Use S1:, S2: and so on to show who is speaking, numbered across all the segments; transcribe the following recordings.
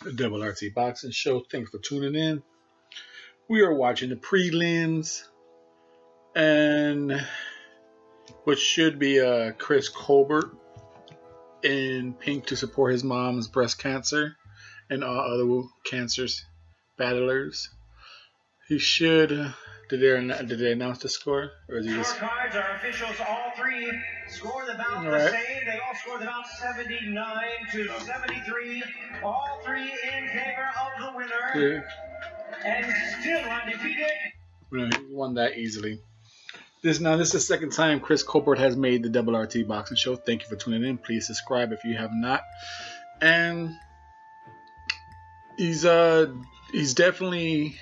S1: The Double RT Boxing Show. Thanks for tuning in. We are watching the prelims, and what should be Chris Colbert in pink to support his mom's breast cancer and all other cancers battlers. He should. Did they announce the score, or is he just?
S2: Cards, our officials, all three scored about the same. They all scored about 79 to 73. All three in favor of the winner, and still undefeated.
S1: He won that easily. This is the second time Chris Colbert has made the Double RT Boxing Show. Thank you for tuning in. Please subscribe if you have not. And he's definitely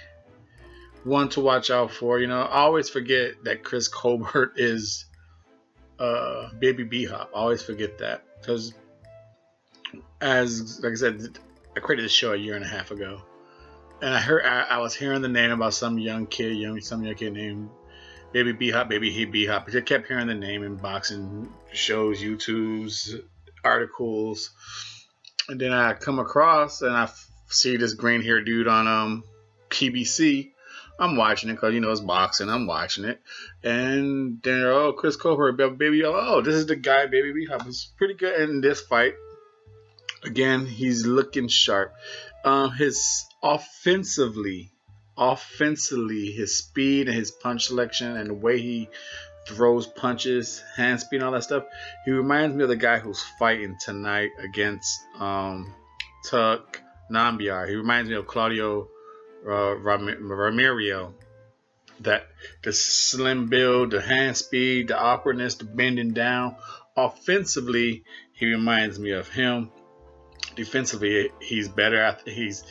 S1: one to watch out for. I always forget that Chris Colbert is Baby B-Hop. I always forget that because, like I said, I created this show a year and a half ago, and I was hearing the name about some young kid named Baby B-Hop, Baby B-Hop. I kept hearing the name in boxing shows, YouTube's articles, and then I come across and I see this green haired dude on PBC. I'm watching it because it's boxing. I'm watching it, and then Chris Colbert, baby, this is the guy, Baby B-Hop. He's pretty good in this fight. Again, he's looking sharp. His offensively, his speed and his punch selection and the way he throws punches, hand speed, and all that stuff. He reminds me of the guy who's fighting tonight against Tuck Nambiar. He reminds me of Claudio Ramiro. That the slim build, the hand speed, the awkwardness, the bending down. Offensively, he reminds me of him. Defensively, he's better. He's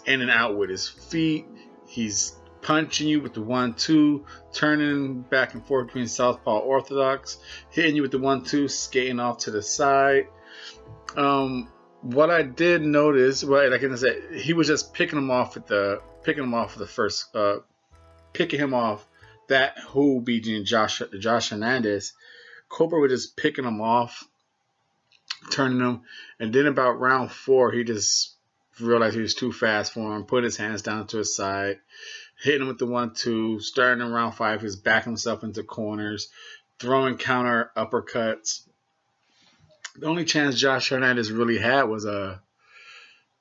S1: in and out with his feet. He's punching you with the 1-2, turning back and forth between southpaw orthodox, hitting you with the 1-2, skating off to the side. What I did notice, like I said, he was just picking him off that who beating Josh Hernandez. Colbert was just picking him off, turning him, and then about round 4, he just realized he was too fast for him, put his hands down to his side, hitting him with the 1-2, starting in round 5, he was backing himself into corners, throwing counter uppercuts. The only chance Josh Hernandez really had was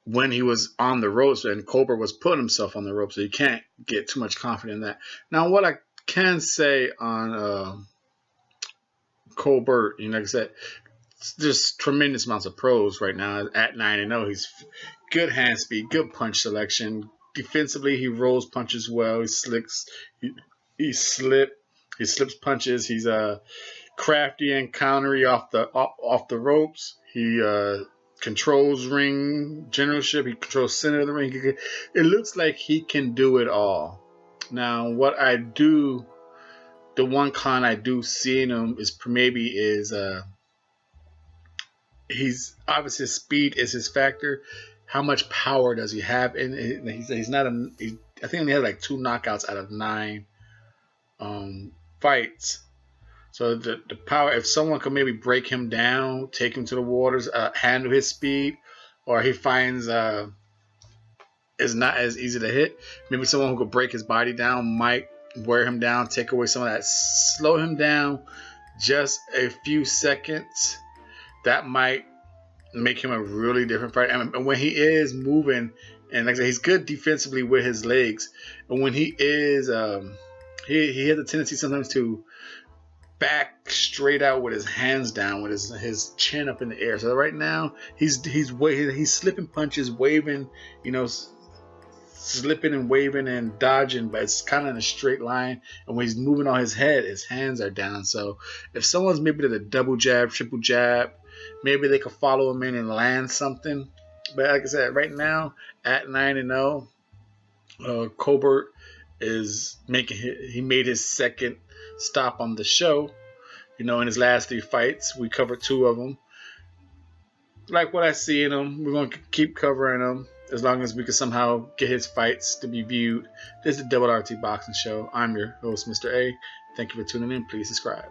S1: when he was on the ropes, and Colbert was putting himself on the ropes, so you can't get too much confidence in that. Now, what I can say on Colbert, like I said, there's tremendous amounts of pros right now at 9-0. He's good hand speed, good punch selection. Defensively, he rolls punches well. He slips punches. He's crafty and countery off the ropes. He controls ring generalship. He controls center of the ring. It looks like he can do it all. Now, the one con I do see in him is he's obviously speed is his factor. How much power does he have? And he's not I think he had like 2 knockouts out of 9 fights. So the power, if someone could maybe break him down, take him to the waters, handle his speed, or he finds is not as easy to hit, maybe someone who could break his body down might wear him down, take away some of that, slow him down just a few seconds. That might make him a really different fighter. And when he is moving, and like I said, he's good defensively with his legs, and when he is, he has a tendency sometimes to back straight out with his hands down, with his chin up in the air. So right now he's slipping punches, waving, slipping and waving and dodging, but it's kind of in a straight line. And when he's moving on his head, his hands are down. So if someone's maybe to the double jab, triple jab, maybe they could follow him in and land something. But like I said, right now at 9-0, Colbert is he made his second stop on the show. In his last 3 fights, we covered 2 of them. Like what I see in him, we're going to keep covering him as long as we can somehow get his fights to be viewed. This is the Double RT Boxing Show. I'm your host, Mr. A. Thank you for tuning in. Please subscribe.